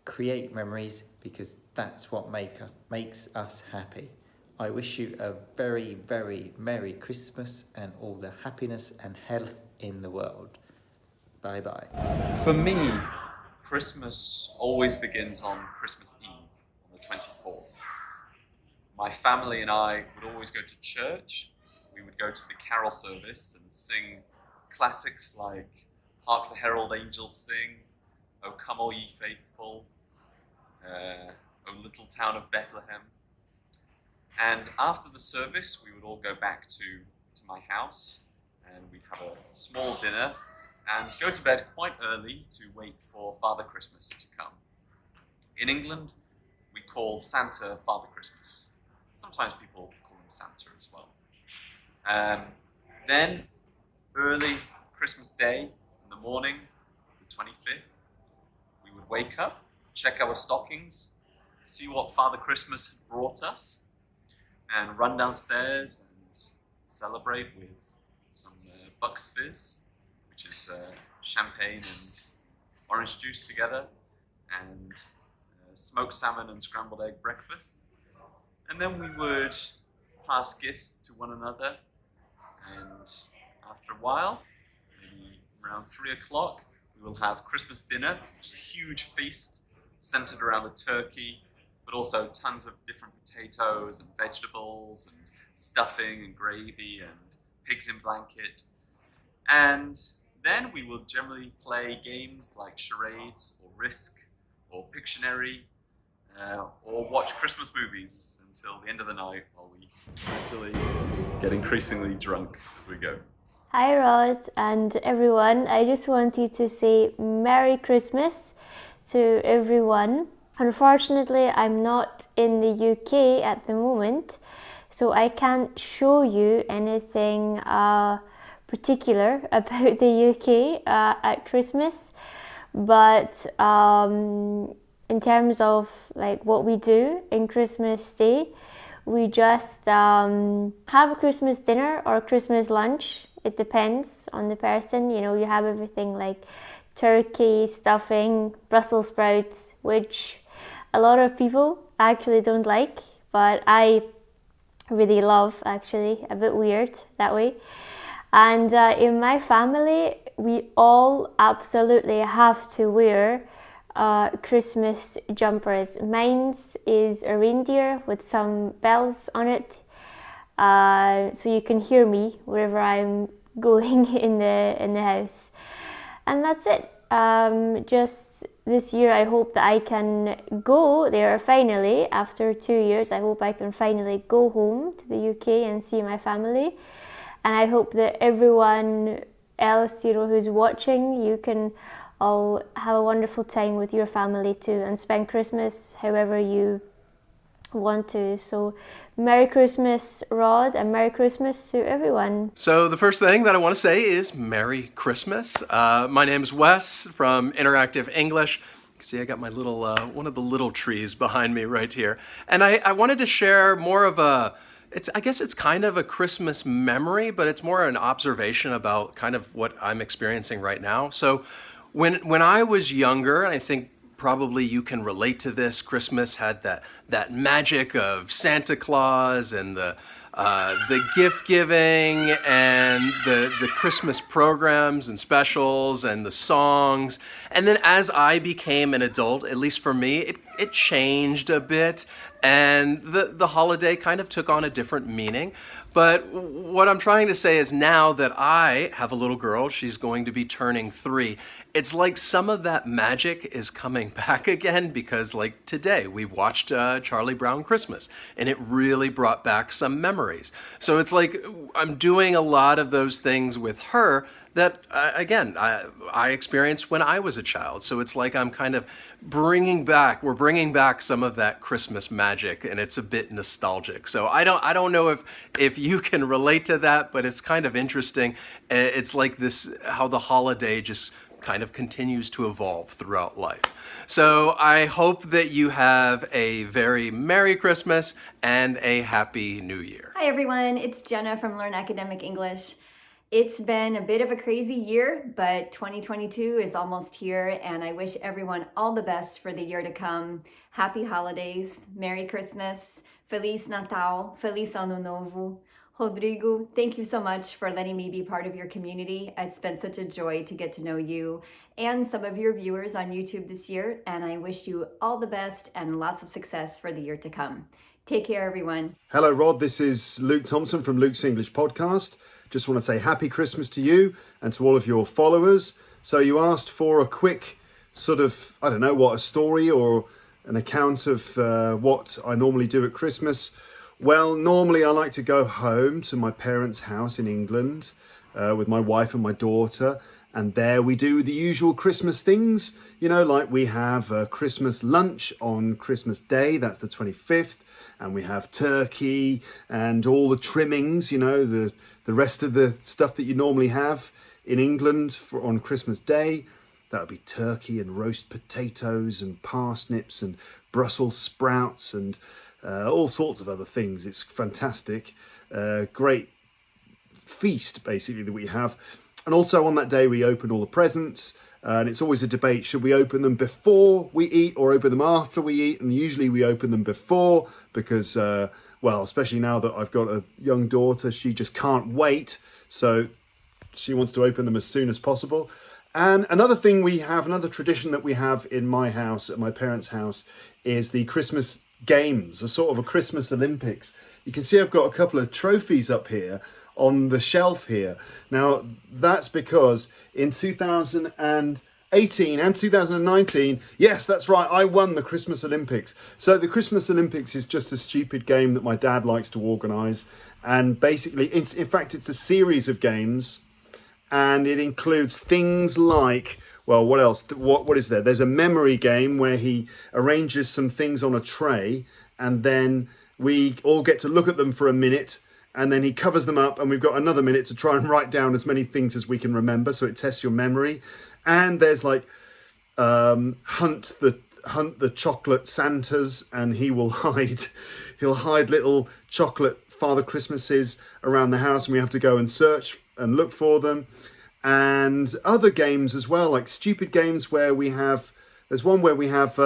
create memories, because that's what makes us happy. I wish you a very, very Merry Christmas and all the happiness and health in the world. Bye bye. For me, Christmas always begins on Christmas Eve, on the 24th. My family and I would always go to church. We would go to the carol service and sing classics like Hark the Herald Angels Sing, O Come All Ye Faithful, O Little Town of Bethlehem. And after the service, we would all go back to my house and we'd have a small dinner and go to bed quite early to wait for Father Christmas to come. In England, we call Santa Father Christmas. Sometimes people call him Santa as well. Then, early Christmas Day, in the morning, the 25th, we would wake up, check our stockings, see what Father Christmas had brought us, and run downstairs and celebrate with some Bucks Fizz, which is champagne and orange juice together, and smoked salmon and scrambled egg breakfast. And then we would pass gifts to one another, and after a while, maybe around 3 o'clock, we will have Christmas dinner, which is a huge feast centered around the turkey, but also tons of different potatoes and vegetables and stuffing and gravy and pigs in blanket. And then we will generally play games like charades or Risk or Pictionary, or watch Christmas movies until the end of the night while we actually get increasingly drunk as we go. Hi Rod and everyone, I just wanted to say Merry Christmas to everyone. Unfortunately, I'm not in the UK at the moment, so I can't show you anything particular about the UK at Christmas, but in terms of like what we do in Christmas Day, we just have a Christmas dinner or Christmas lunch. It depends on the person. You know, you have everything like turkey, stuffing, Brussels sprouts, which a lot of people actually don't like, but I really love, actually, a bit weird that way. And in my family, we all absolutely have to wear Christmas jumpers. Mine's is a reindeer with some bells on it, so you can hear me wherever I'm going in the house. And that's it. Just this year, I hope that I can go there finally. After 2 years, I hope I can finally go home to the UK and see my family. And I hope that everyone else, you know, who's watching, you can all have a wonderful time with your family too and spend Christmas however you want to. So Merry Christmas, Rod, and Merry Christmas to everyone. So the first thing that I want to say is Merry Christmas. My name is Wes from Interactive English. You can see I got my little, one of the little trees behind me right here. And I wanted to share more of I guess it's kind of a Christmas memory, but it's more an observation about kind of what I'm experiencing right now. So when I was younger, and I think probably you can relate to this, Christmas had that magic of Santa Claus and the gift giving and the Christmas programs and specials and the songs. And then as I became an adult, at least for me, it changed a bit, and the holiday kind of took on a different meaning. But what I'm trying to say is now that I have a little girl, she's going to be turning 3, it's like some of that magic is coming back again, because like today we watched Charlie Brown Christmas and it really brought back some memories. So it's like I'm doing a lot of those things with her that, again, I experienced when I was a child. So it's like I'm kind of bringing back some of that Christmas magic, and it's a bit nostalgic. So I don't know if you can relate to that, but it's kind of interesting. It's like this, how the holiday just kind of continues to evolve throughout life. So I hope that you have a very Merry Christmas and a Happy New Year. Hi everyone, it's Jenna from Learn Academic English. It's been a bit of a crazy year, but 2022 is almost here, and I wish everyone all the best for the year to come. Happy holidays, Merry Christmas, Feliz Natal, Feliz Ano Novo. Rodrigo, thank you so much for letting me be part of your community. It's been such a joy to get to know you and some of your viewers on YouTube this year, and I wish you all the best and lots of success for the year to come. Take care, everyone. Hello, Rod. This is Luke Thompson from Luke's English Podcast. Just want to say Happy Christmas to you and to all of your followers. So you asked for a quick sort of, I don't know what, a story or an account of what I normally do at Christmas. Well, normally I like to go home to my parents' house in England with my wife and my daughter. And there we do the usual Christmas things, you know, like we have a Christmas lunch on Christmas Day, that's the 25th. And we have turkey and all the trimmings, you know, the rest of the stuff that you normally have in England on Christmas Day. That would be turkey and roast potatoes and parsnips and Brussels sprouts and all sorts of other things. It's fantastic. Great feast, basically, that we have. And also on that day, we open all the presents. And it's always a debate, should we open them before we eat or open them after we eat? And usually we open them before because, well, especially now that I've got a young daughter, she just can't wait. So she wants to open them as soon as possible. And another thing we have, another tradition that we have in my house, at my parents' house, is the Christmas games, a sort of a Christmas Olympics. You can see I've got a couple of trophies up here on the shelf here. Now, that's because in 2018 and 2019, yes, that's right, I won the Christmas Olympics. So the Christmas Olympics is just a stupid game that my dad likes to organise. And basically, in fact, it's a series of games. And it includes things like, well, what else? What is there? There's a memory game where he arranges some things on a tray, and then we all get to look at them for a minute, and then he covers them up, and we've got another minute to try and write down as many things as we can remember, so it tests your memory. And there's like hunt the chocolate Santas, and he'll hide little chocolate Father Christmases around the house, and we have to go and search and look for them. And other games as well, like stupid games where there's one where we have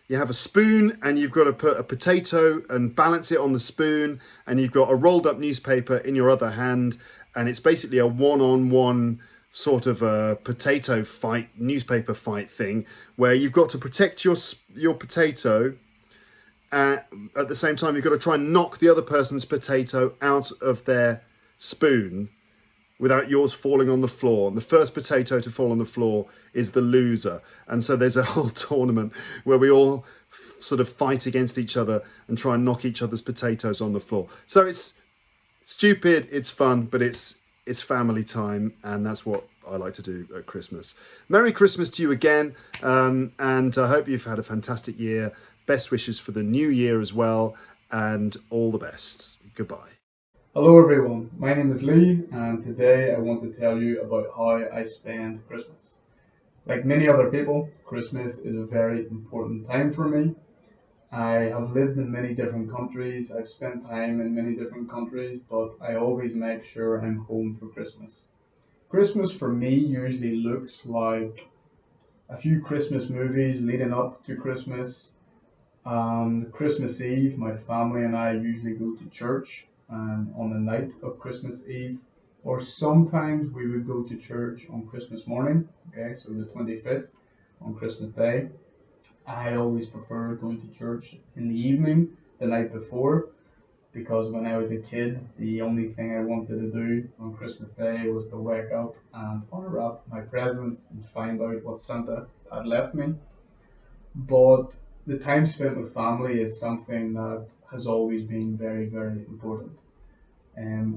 you have a spoon, and you've got to put a potato and balance it on the spoon, and you've got a rolled up newspaper in your other hand, and it's basically a one-on-one sort of a potato fight, newspaper fight thing, where you've got to protect your potato. At the same time, you've got to try and knock the other person's potato out of their spoon without yours falling on the floor. And the first potato to fall on the floor is the loser. And so there's a whole tournament where we all sort of fight against each other and try and knock each other's potatoes on the floor. So it's stupid, it's fun, but it's family time, and that's what I like to do at Christmas. Merry Christmas to you again, and I hope you've had a fantastic year. Best wishes for the new year as well, and all the best. Goodbye. Hello everyone, my name is Lee, and today I want to tell you about how I spend Christmas. Like many other people, Christmas is a very important time for me. I have lived in many different countries, I've spent time in many different countries, but I always make sure I'm home for Christmas. Christmas for me usually looks like a few Christmas movies leading up to Christmas. Christmas Eve, my family and I usually go to church on the night of Christmas Eve, or sometimes we would go to church on Christmas morning, okay, so the 25th on Christmas Day. I always prefer going to church in the evening, the night before, because when I was a kid, the only thing I wanted to do on Christmas Day was to wake up and unwrap my presents and find out what Santa had left me. But the time spent with family is something that has always been very, very important.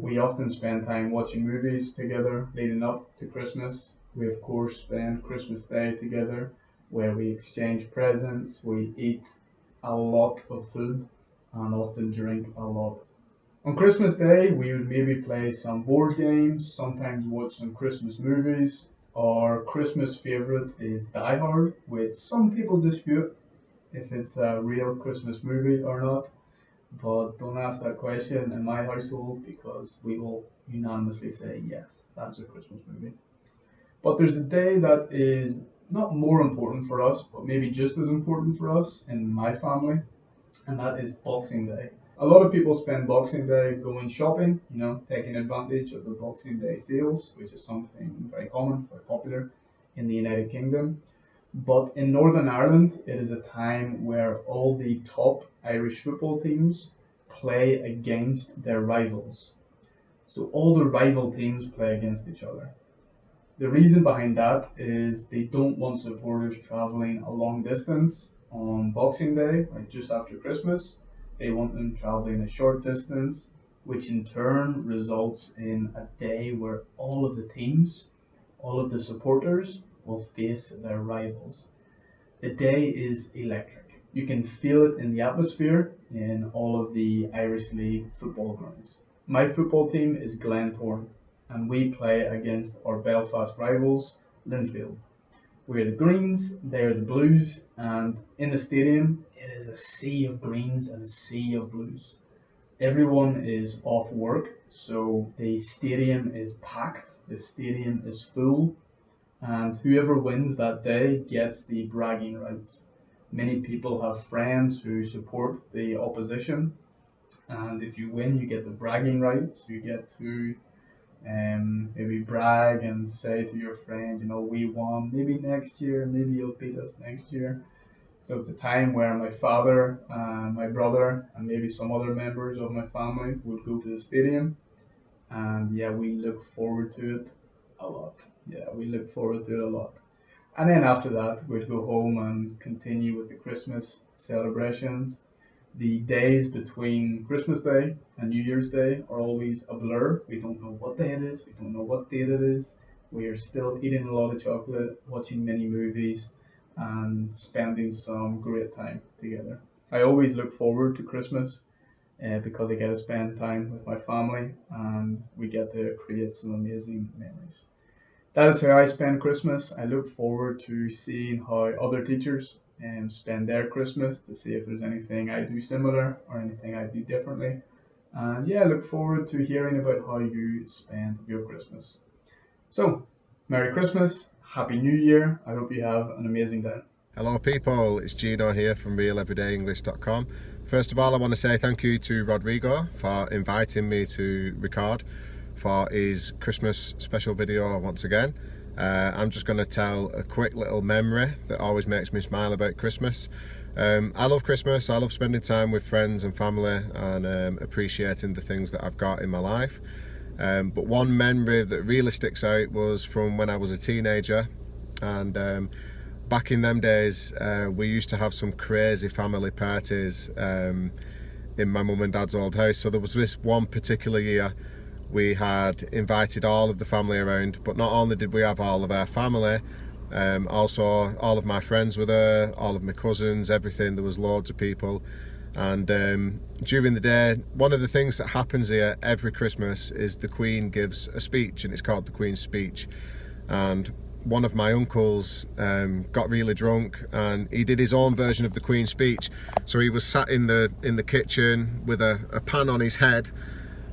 We often spend time watching movies together leading up to Christmas. We of course spend Christmas Day together, where we exchange presents, we eat a lot of food, and often drink a lot. On Christmas Day, we would maybe play some board games, sometimes watch some Christmas movies. Our Christmas favourite is Die Hard, which some people dispute if it's a real Christmas movie or not. But don't ask that question in my household, because we will unanimously say yes, that's a Christmas movie. But there's a day that is not more important for us, but maybe just as important for us in my family, and that is Boxing Day. A lot of people spend Boxing Day going shopping, taking advantage of the Boxing Day sales, which is something very common, very popular in the United Kingdom. But in Northern Ireland, it is a time where all the top Irish football teams play against their rivals. So all the rival teams play against each other. The reason behind that is they don't want supporters travelling a long distance on Boxing Day, like just after Christmas. They want them travelling a short distance, which in turn results in a day where all of the teams, all of the supporters will face their rivals. The day is electric. You can feel it in the atmosphere in all of the Irish League football grounds. My football team is Glentoran, and we play against our Belfast rivals, Linfield. We're the Greens, they're the Blues, and in the stadium, it is a sea of greens and a sea of blues. Everyone is off work, so the stadium is packed, the stadium is full, and whoever wins that day gets the bragging rights. Many people have friends who support the opposition, and if you win, you get the bragging rights. You get to maybe brag and say to your friend, we won, maybe next year, maybe you'll beat us next year. So it's a time where my father, my brother, and maybe some other members of my family would go to the stadium, and we look forward to it a lot. And then after that, we'd go home and continue with the Christmas celebrations. The days between Christmas Day and New Year's Day are always a blur. We don't know what day it is. We don't know what date it is. We are still eating a lot of chocolate, watching many movies, and spending some great time together. I always look forward to Christmas because I get to spend time with my family and we get to create some amazing memories. That is how I spend Christmas. I look forward to seeing how other teachers spend their Christmas, to see if there's anything I do similar or anything I do differently. And yeah, I look forward to hearing about how you spend your Christmas. So, Merry Christmas, Happy New Year. I hope you have an amazing day. Hello people, it's Gino here from realeverydayenglish.com. First of all, I want to say thank you to Rodrigo for inviting me to record for his Christmas special video once again. I'm just going to tell a quick little memory that always makes me smile about Christmas. I love Christmas, I love spending time with friends and family and appreciating the things that I've got in my life. But one memory that really sticks out was from when I was a teenager, and back in them days we used to have some crazy family parties in my mum and dad's old house. So there was this one particular year we had invited all of the family around, but not only did we have all of our family, also all of my friends were there, all of my cousins, everything. There was loads of people. And during the day, one of the things that happens here every Christmas is the Queen gives a speech, and it's called the Queen's Speech. And one of my uncles got really drunk and he did his own version of the Queen's Speech. So he was sat in the kitchen with a pan on his head,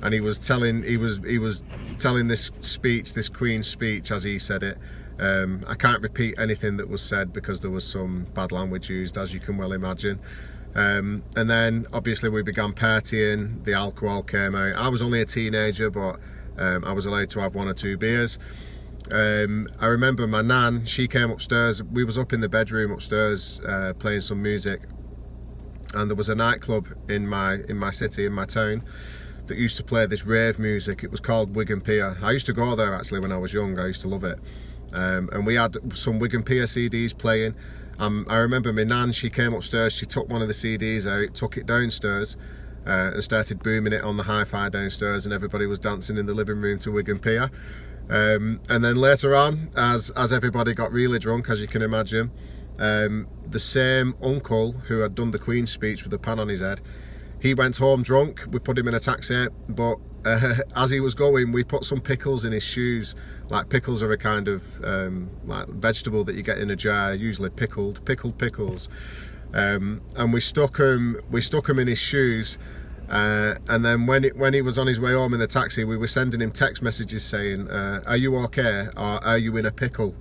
and he was telling this speech, this Queen's Speech, as he said it. I can't repeat anything that was said because there was some bad language used, as you can well imagine. And then obviously we began partying, the alcohol came out. I was only a teenager, but I was allowed to have 1 or 2 beers. I remember my nan, she came upstairs. We was up in the bedroom upstairs playing some music, and there was a nightclub in my city, in my town, that used to play this rave music. It was called Wigan Pier. I used to go there actually when I was young. I used to love it. And we had some Wigan Pier CDs playing. I remember my nan, she came upstairs, she took one of the CDs out, took it downstairs and started booming it on the hi-fi downstairs, and everybody was dancing in the living room to Wigan Pier. And then later on, as everybody got really drunk, as you can imagine, the same uncle who had done the Queen's Speech with a pan on his head, he went home drunk. We put him in a taxi, but as he was going, we put some pickles in his shoes. Like, pickles are a kind of like vegetable that you get in a jar, usually pickled pickles. And we stuck him in his shoes. And then when he was on his way home in the taxi, we were sending him text messages saying, "Are you okay?" or "Are you in a pickle?"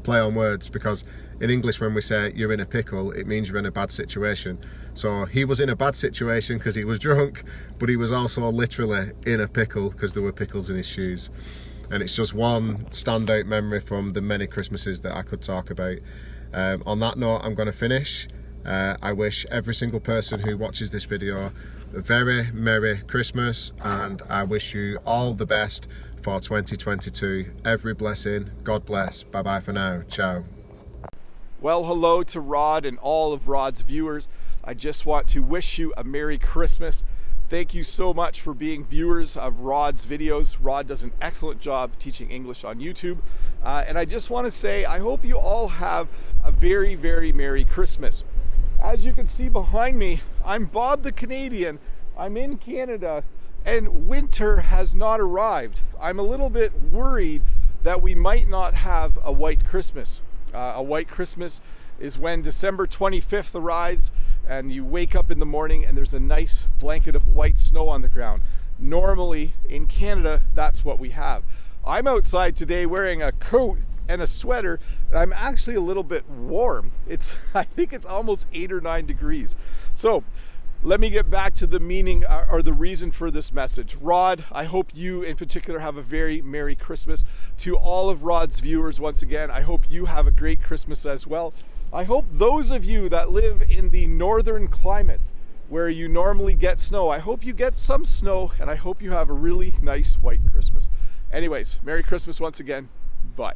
Play on words, because in English when we say you're in a pickle, it means you're in a bad situation. So he was in a bad situation because he was drunk, but he was also literally in a pickle because there were pickles in his shoes. And it's just one standout memory from the many Christmases that I could talk about. On that note, I'm going to finish. I wish every single person who watches this video a very Merry Christmas, and I wish you all the best for 2022. Every blessing. God bless. Bye bye for now. Ciao. Well, hello to Rod and all of Rod's viewers. I just want to wish you a Merry Christmas. Thank you so much for being viewers of Rod's videos. Rod does an excellent job teaching English on YouTube. And I just want to say, I hope you all have a very, very Merry Christmas. As you can see behind me, I'm Bob the Canadian. I'm in Canada, and winter has not arrived. I'm a little bit worried that we might not have a white Christmas. A white Christmas is when December 25th arrives and you wake up in the morning and there's a nice blanket of white snow on the ground. Normally in Canada, that's what we have. I'm outside today wearing a coat and a sweater, and I'm actually a little bit warm. I think it's almost 8 or 9 degrees. So let me get back to the meaning or the reason for this message. Rod, I hope you in particular have a very Merry Christmas. To all of Rod's viewers, once again, I hope you have a great Christmas as well. I hope those of you that live in the northern climates where you normally get snow, I hope you get some snow, and I hope you have a really nice white Christmas. Anyways, Merry Christmas once again. Bye.